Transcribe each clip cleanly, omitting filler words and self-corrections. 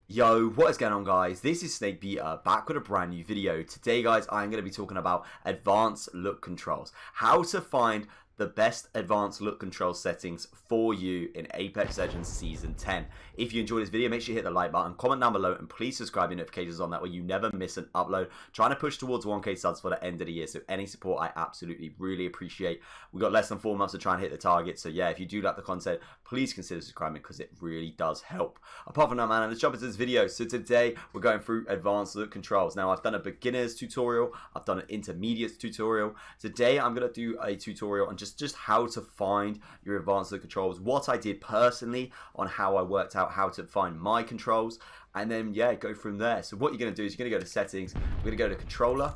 Yo, what is going on, guys? This is Snake Beater back with a brand new video. Today, guys, I'm going to be talking about advanced look controls. How to find the best advanced look control settings for you in Apex Legends Season 10. If you enjoyed this video, make sure you hit the like button, comment down below, and please subscribe your notifications on that way you never miss an upload. Trying to push towards 1k subs for the end of the year, so any support I absolutely really appreciate. We've got less than 4 months to try and hit the target, so yeah, if you do like the content, please consider subscribing because it really does help. Apart from that, man, let's jump into this video. So today, we're going through advanced look controls. Now, I've done a beginner's tutorial, I've done an intermediate tutorial. Today, I'm going to do a tutorial on just how to find your advanced look controls, what I did personally on how I worked out how to find my controls, and then yeah, go from there. So what you're going to do is you're going to go to settings, we're going to go to controller,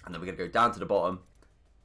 and then we're going to go down to the bottom,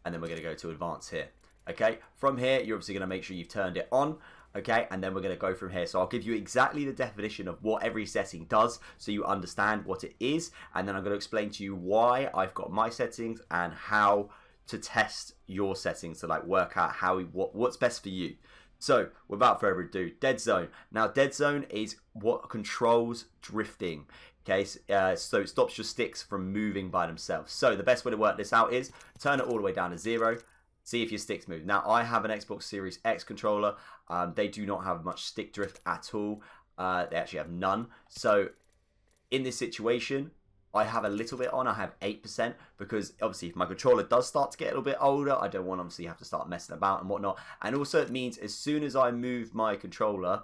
and then we're going to go to advanced here. Okay, from here you're obviously going to make sure you've turned it on. Okay, and then we're going to go from here. So I'll give you exactly the definition of what every setting does so you understand what it is, and then I'm going to explain to you why I've got my settings and how to test your settings to like work out how what's best for you. So without further ado, Deadzone. Now Deadzone is what controls drifting. Okay, so it stops your sticks from moving by themselves. So the best way to work this out is turn it all the way down to 0. See if your sticks move. Now I have an Xbox Series X controller. They do not have much stick drift at all. They actually have none. So in this situation, I have a little bit on. I have 8% because obviously if my controller does start to get a little bit older, I don't want to obviously have to start messing about and whatnot. And also it means as soon as I move my controller,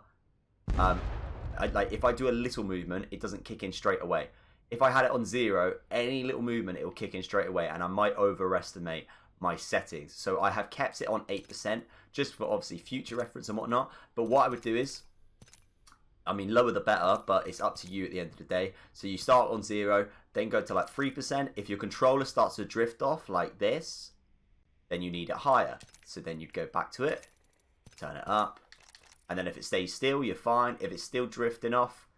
like if I do a little movement, it doesn't kick in straight away. If I had it on 0, any little movement, it will kick in straight away, and I might overestimate my settings. So I have kept it on 8% just for obviously future reference and whatnot. But what I would do is, I mean, lower the better, but it's up to you at the end of the day. So you start on 0, then go to like 3%. If your controller starts to drift off like this, then you need it higher. So then you'd go back to it, turn it up, and then if it stays still, you're fine. If it's still drifting off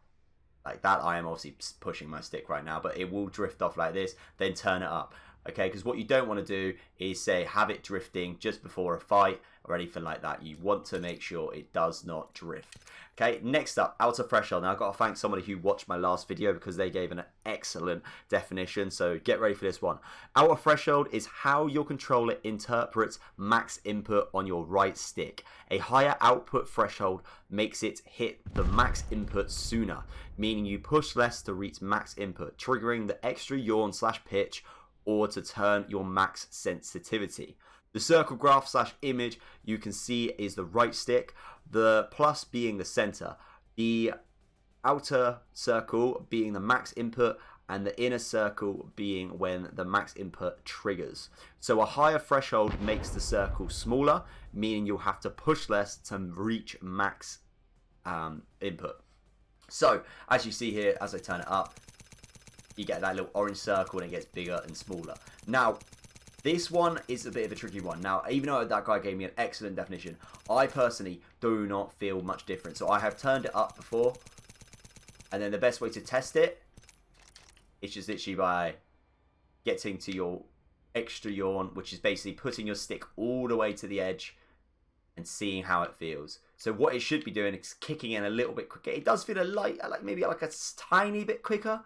like that, I am obviously pushing my stick right now, but it will drift off like this, then turn it up. Okay, because what you don't want to do is say have it drifting just before a fight or anything like that. You want to make sure it does not drift. Okay, next up, outer threshold. Now I've got to thank somebody who watched my last video because they gave an excellent definition, so get ready for this one. Outer threshold is how your controller interprets max input on your right stick. A higher output threshold makes it hit the max input sooner, meaning you push less to reach max input, triggering the extra yawn / pitch or to turn your max sensitivity. The circle graph / image you can see is the right stick, the plus being the center, the outer circle being the max input, and the inner circle being when the max input triggers. So a higher threshold makes the circle smaller, meaning you'll have to push less to reach max input. So as you see here, as I turn it up, you get that little orange circle and it gets bigger and smaller. Now, this one is a bit of a tricky one. Now, even though that guy gave me an excellent definition, I personally do not feel much different. So I have turned it up before, and then the best way to test it is just literally by getting to your extra yawn, which is basically putting your stick all the way to the edge and seeing how it feels. So what it should be doing is kicking in a little bit quicker. It does feel maybe like a tiny bit quicker,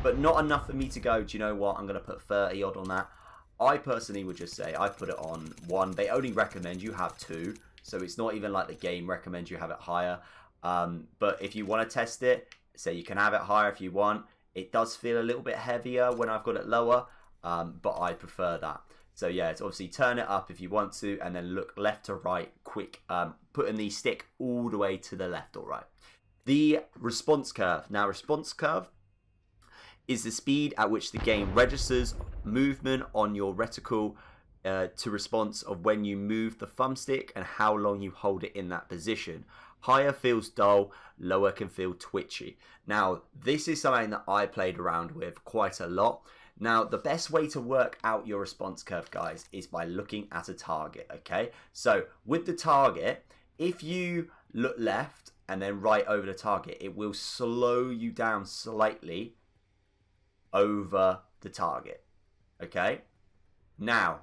but not enough for me to go, do you know what, I'm going to put 30 odd on that. I personally would just say I put it on 1. They only recommend you have 2, so it's not even like the game recommends you have it higher. But if you want to test it, say you can have it higher if you want. It does feel a little bit heavier when I've got it lower, but I prefer that. So yeah, it's obviously turn it up if you want to, and then look left to right quick, putting the stick all the way to the left or right. The response curve. Now response curve is the speed at which the game registers movement on your reticle to response of when you move the thumbstick and how long you hold it in that position. Higher feels dull, lower can feel twitchy. Now, this is something that I played around with quite a lot. Now, the best way to work out your response curve, guys, is by looking at a target, okay? So, with the target, if you look left and then right over the target, it will slow you down slightly over the target, okay? Now,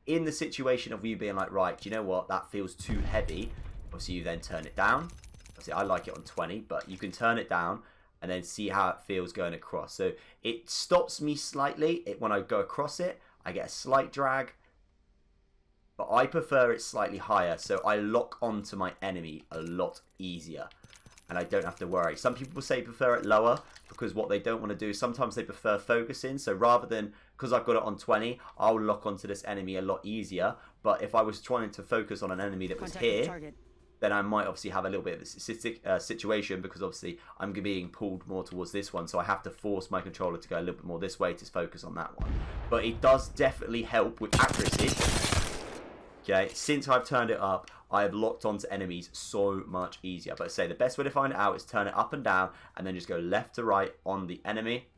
in the situation of you being like, right, do you know what, that feels too heavy, obviously you then turn it down, obviously I like it on 20, but you can turn it down and then see how it feels going across. So it stops me slightly. When I go across it, I get a slight drag, but I prefer it slightly higher, so I lock onto my enemy a lot easier, and I don't have to worry. Some people say prefer it lower, because what they don't want to do, sometimes they prefer focusing, so rather than, because I've got it on 20, I'll lock onto this enemy a lot easier, but if I was trying to focus on an enemy that was here, then I might obviously have a little bit of a situation, because obviously I'm being pulled more towards this one, so I have to force my controller to go a little bit more this way to focus on that one. But it does definitely help with accuracy. Okay, since I've turned it up, I have locked onto enemies so much easier. But I say the best way to find it out is turn it up and down, and then just go left to right on the enemy,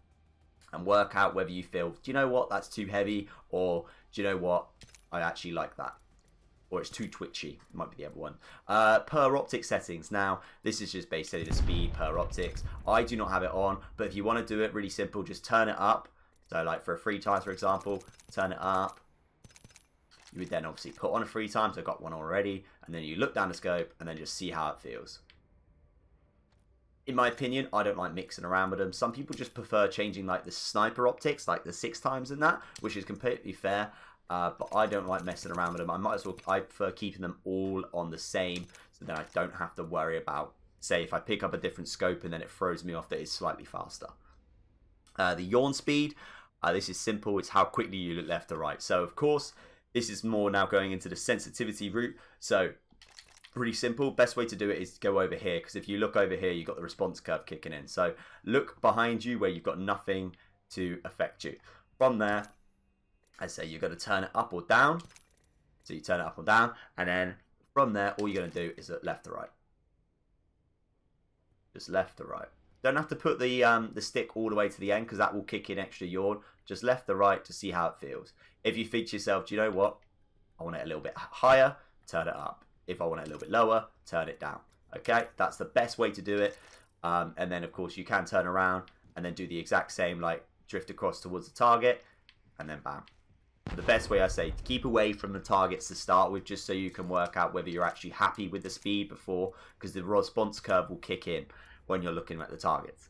and work out whether you feel, do you know what, that's too heavy, or do you know what, I actually like that. Or it's too twitchy, might be the other one. Per optic settings. Now, this is just basically the speed per optics. I do not have it on, but if you want to do it really simple, just turn it up. So like for a 3 times, for example, turn it up. You would then obviously put on a 3 times, I've got one already, and then you look down the scope, and then just see how it feels. In my opinion, I don't like mixing around with them. Some people just prefer changing like the sniper optics, like the 6 times and that, which is completely fair. But I don't like messing around with them. I prefer keeping them all on the same, so then I don't have to worry about, say, if I pick up a different scope and then it throws me off that it's slightly faster. The yawn speed, this is simple. It's how quickly you look left to right. So, of course, this is more now going into the sensitivity route. So, pretty simple. Best way to do it is to go over here, because if you look over here, you've got the response curve kicking in. So, look behind you where you've got nothing to affect you. From there, I say you're going to turn it up or down. So you turn it up or down, and then from there, all you're going to do is look left to right. Just left to right. Don't have to put the stick all the way to the end, because that will kick in extra yawn. Just left to right to see how it feels. If you think to yourself, do you know what? I want it a little bit higher, turn it up. If I want it a little bit lower, turn it down. Okay, that's the best way to do it. And then, of course, you can turn around and then do the exact same, like drift across towards the target, and then bam. The best way, I say, to keep away from the targets to start with, just so you can work out whether you're actually happy with the speed before, because the response curve will kick in when you're looking at the targets.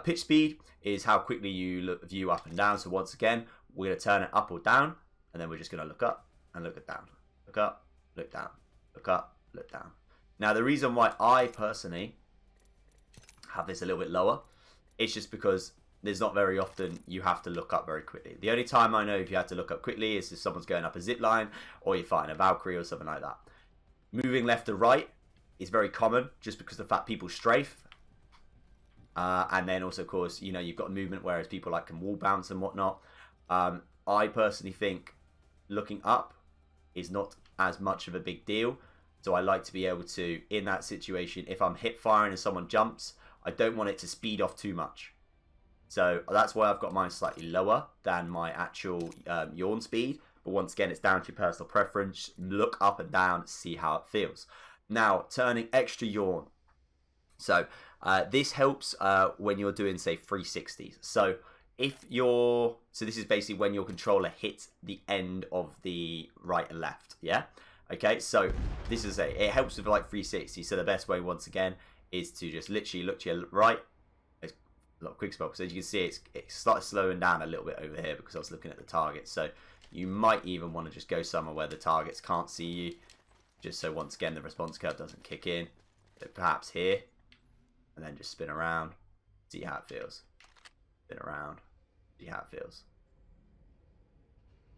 Pitch speed is how quickly you view up and down. So once again, we're going to turn it up or down, and then we're just going to look up and look at down. Look up, look down, look up, look down. Now, the reason why I personally have this a little bit lower, it's just because there's not very often you have to look up very quickly. The only time I know if you have to look up quickly is if someone's going up a zip line, or you're fighting a Valkyrie or something like that. Moving left to right is very common, just because of the fact people strafe. And then also, of course, you know, you've got movement, whereas people like can wall bounce and whatnot. I personally think looking up is not as much of a big deal. So I like to be able to, in that situation, if I'm hip firing and someone jumps, I don't want it to speed off too much. So that's why I've got mine slightly lower than my actual yawn speed. But once again, it's down to your personal preference. Look up and down, see how it feels. Now, turning extra yawn. So this helps when you're doing, say, 360s. So this is basically when your controller hits the end of the right and left. Yeah. Okay. So this is it helps with like 360. So the best way, once again, is to just literally look to your right. A lot of quick spell, because as you can see, it started slowing down a little bit over here because I was looking at the target. So you might even want to just go somewhere where the targets can't see you, just so once again the response curve doesn't kick in. So perhaps here, and then just spin around, see how it feels. Spin around, see how it feels.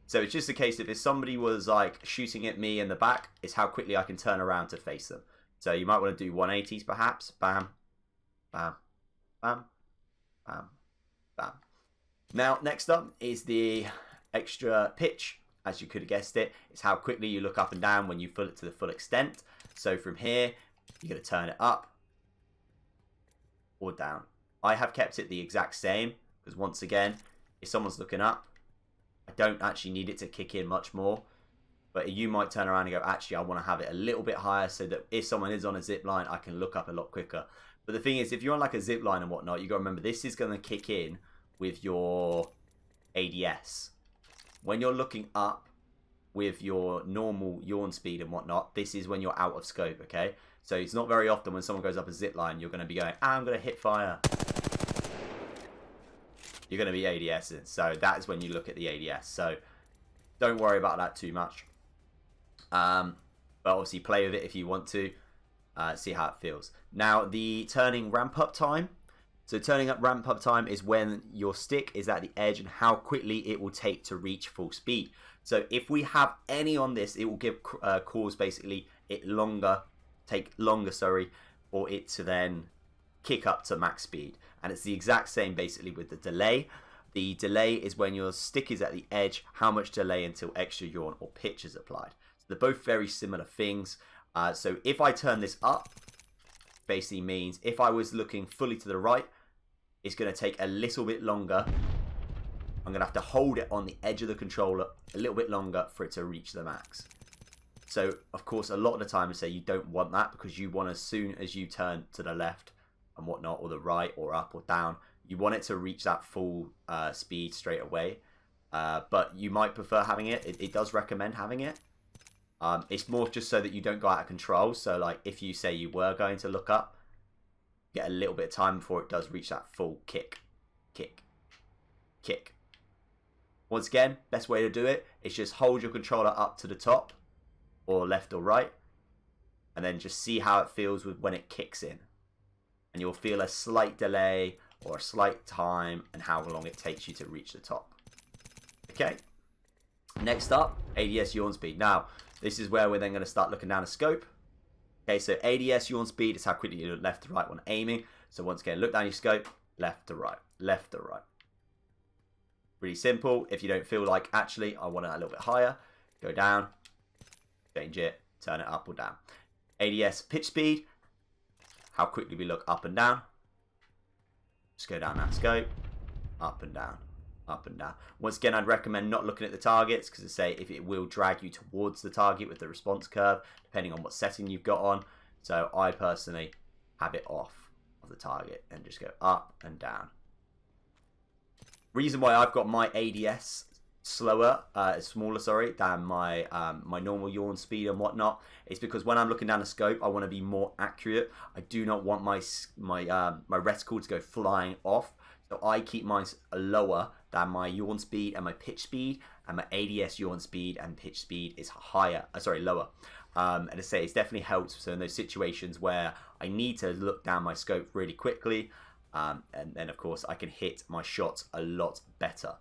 So it's just a case of if somebody was like shooting at me in the back, it's how quickly I can turn around to face them. So you might want to do 180s perhaps. Bam, bam, bam. Bam, bam. Now, next up is the extra pitch. As you could have guessed it, it's how quickly you look up and down when you fill it to the full extent. So from here, you're going to turn it up or down. I have kept it the exact same, because once again, if someone's looking up, I don't actually need it to kick in much more. But you might turn around and go, actually, I want to have it a little bit higher so that if someone is on a zip line, I can look up a lot quicker. But the thing is, if you're on like a zip line and whatnot, you got to remember this is going to kick in with your ADS. When you're looking up with your normal yawn speed and whatnot, this is when you're out of scope, okay? So it's not very often when someone goes up a zip line, you're going to be going, I'm going to hit fire. You're going to be ADSing. So that is when you look at the ADS. So don't worry about that too much. But obviously play with it if you want to. See how it feels. Now, the turning ramp up time. So turning up ramp up time is when your stick is at the edge and how quickly it will take to reach full speed. So if we have any on this, it will give cause basically it take longer, for it to then kick up to max speed. And it's the exact same basically with the delay. The delay is when your stick is at the edge, how much delay until extra yawn or pitch is applied. So they're both very similar things. So if I turn this up, basically means if I was looking fully to the right, it's going to take a little bit longer. I'm going to have to hold it on the edge of the controller a little bit longer for it to reach the max. So, of course, a lot of the time I say you don't want that because you want as soon as you turn to the left and whatnot, or the right, or up or down, you want it to reach that full speed straight away. But you might prefer having it. It does recommend having it. It's more just so that you don't go out of control. So, like, if you say you were going to look up, get a little bit of time before it does reach that full kick. Once again, best way to do it is just hold your controller up to the top, or left or right, and then just see how it feels when it kicks in. And you'll feel a slight delay or a slight time and how long it takes you to reach the top. Okay. Next up, ADS yawn speed. Now, this is where we're then going to start looking down the scope. Okay, so ADS yawn speed is how quickly you look left to right when aiming. So once again, look down your scope, left to right, left to right. Really simple. If you don't feel like, actually, I want it a little bit higher, go down, change it, turn it up or down. ADS pitch speed, how quickly we look up and down. Just go down that scope, up and down, up and down. Once again, I'd recommend not looking at the targets because I say if it will drag you towards the target with the response curve, depending on what setting you've got on. So I personally have it off of the target and just go up and down. Reason why I've got my ADS smaller, than my my normal yawn speed and whatnot is because when I'm looking down the scope, I want to be more accurate. I do not want my reticle to go flying off, so I keep mine lower than my yawn speed and my pitch speed, and my ADS yawn speed and pitch speed is lower. And I say it definitely helps. So in those situations where I need to look down my scope really quickly, and then of course I can hit my shots a lot better.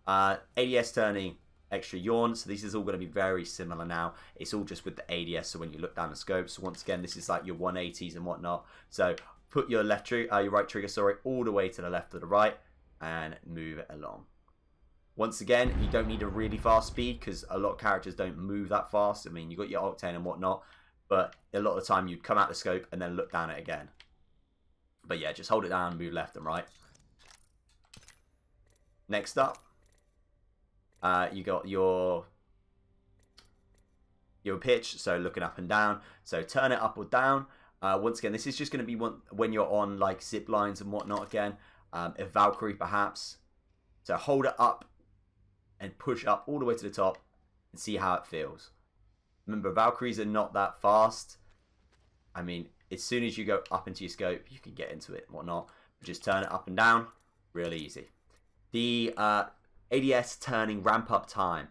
ADS turning extra yawn. So this is all going to be very similar now. It's all just with the ADS. So when you look down the scope, so once again, this is like your 180s and whatnot. So put your right trigger, all the way to the left or the right, and move it along. Once again, you don't need a really fast speed because a lot of characters don't move that fast. I mean, you got your Octane and whatnot, but a lot of the time you'd come out the scope and then look down it again. But yeah, just hold it down, move left and right. Next up, you got your pitch, so looking up and down. So turn it up or down. Once again, this is just going to be when you're on like zip lines and whatnot again. A Valkyrie perhaps. So hold it up and push up all the way to the top and see how it feels. Remember, Valkyries are not that fast. I mean, as soon as you go up into your scope, you can get into it and whatnot. But just turn it up and down, really easy. The ADS turning ramp up time.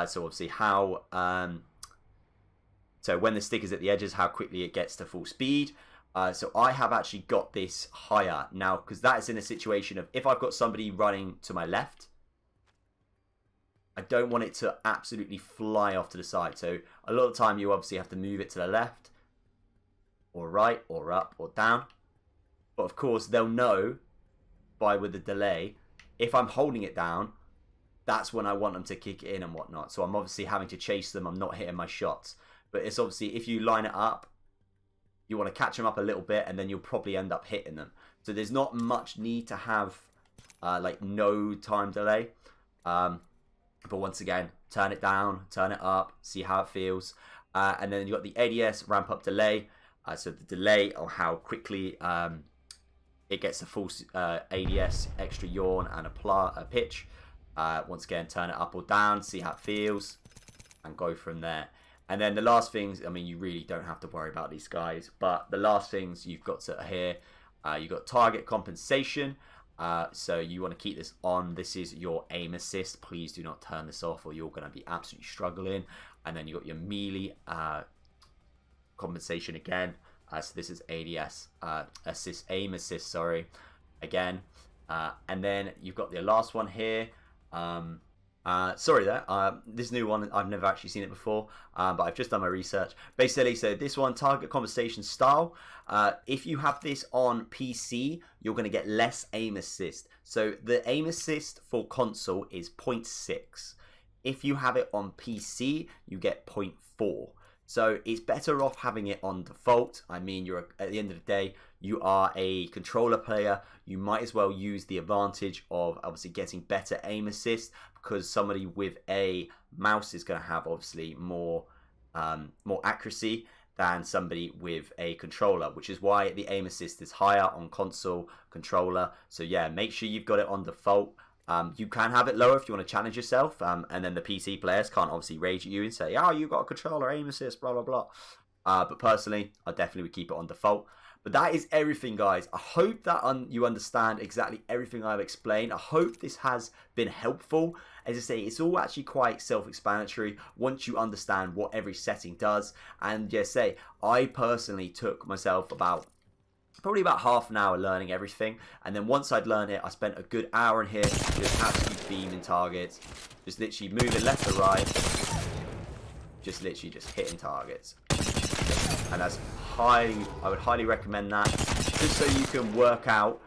So obviously how, so when the stick is at the edges, how quickly it gets to full speed. So I have actually got this higher now because that is in a situation of if I've got somebody running to my left, I don't want it to absolutely fly off to the side. So a lot of the time you obviously have to move it to the left or right or up or down. But of course they'll know with the delay, if I'm holding it down, that's when I want them to kick it in and whatnot. So I'm obviously having to chase them. I'm not hitting my shots. But it's obviously if you line it up, you want to catch them up a little bit and then you'll probably end up hitting them. So there's not much need to have like no time delay. But once again, turn it down, turn it up, see how it feels. And then you've got the ADS ramp up delay. So the delay or how quickly it gets a full ADS extra yawn and a pitch. Once again, turn it up or down, see how it feels and go from there. And then the last things, I mean, you really don't have to worry about these guys, but the last things you've got to here, you've got target compensation. So you want to keep this on. This is your aim assist. Please do not turn this off or you're going to be absolutely struggling. And then you got your melee compensation again. So this is ADS aim assist, sorry, again. And then you've got the last one here. Sorry there, this new one, I've never actually seen it before, but I've just done my research. Basically, so this one, target compensation style, if you have this on PC, you're going to get less aim assist. So the aim assist for console is 0.6. If you have it on PC, you get 0.4. So it's better off having it on default. I mean, you're at the end of the day, you are a controller player. You might as well use the advantage of obviously getting better aim assist, because somebody with a mouse is going to have obviously more accuracy than somebody with a controller, which is why the aim assist is higher on console controller. So yeah, make sure you've got it on default. You can have it lower if you want to challenge yourself, and then the PC players can't obviously rage at you and say, oh, you got a controller, aim assist, blah, blah, blah. But personally, I definitely would keep it on default. But that is everything, guys. I hope that you understand exactly everything I've explained. I hope this has been helpful. As I say, it's all actually quite self-explanatory once you understand what every setting does. And yeah, I personally took myself probably about half an hour learning everything, and then once I'd learned it, I spent a good hour in here just absolutely beaming targets, just literally moving left to right, just literally just hitting targets. And I would highly recommend that, just so you can work out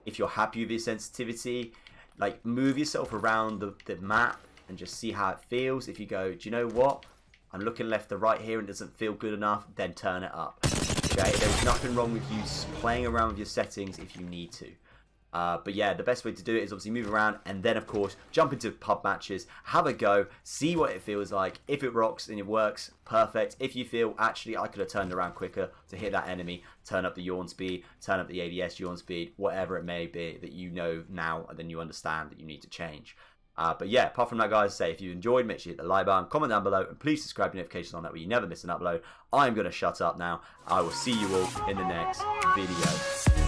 if you're happy with your sensitivity. Like, move yourself around the map and just see how it feels. If you go, do you know what, I'm looking left to right here and it doesn't feel good enough, then turn it up. Okay, there's nothing wrong with you playing around with your settings if you need to. But yeah, the best way to do it is obviously move around, and then of course jump into pub matches, have a go, see what it feels like. If it rocks and it works, perfect. If you feel actually I could have turned around quicker to hit that enemy, turn up the yawn speed, turn up the ADS yawn speed, whatever it may be that you know now and then you understand that you need to change. But yeah, apart from that, guys, if you enjoyed, make sure you hit the like button, comment down below, and please subscribe to notifications on that way you never miss an upload. I'm going to shut up now. I will see you all in the next video.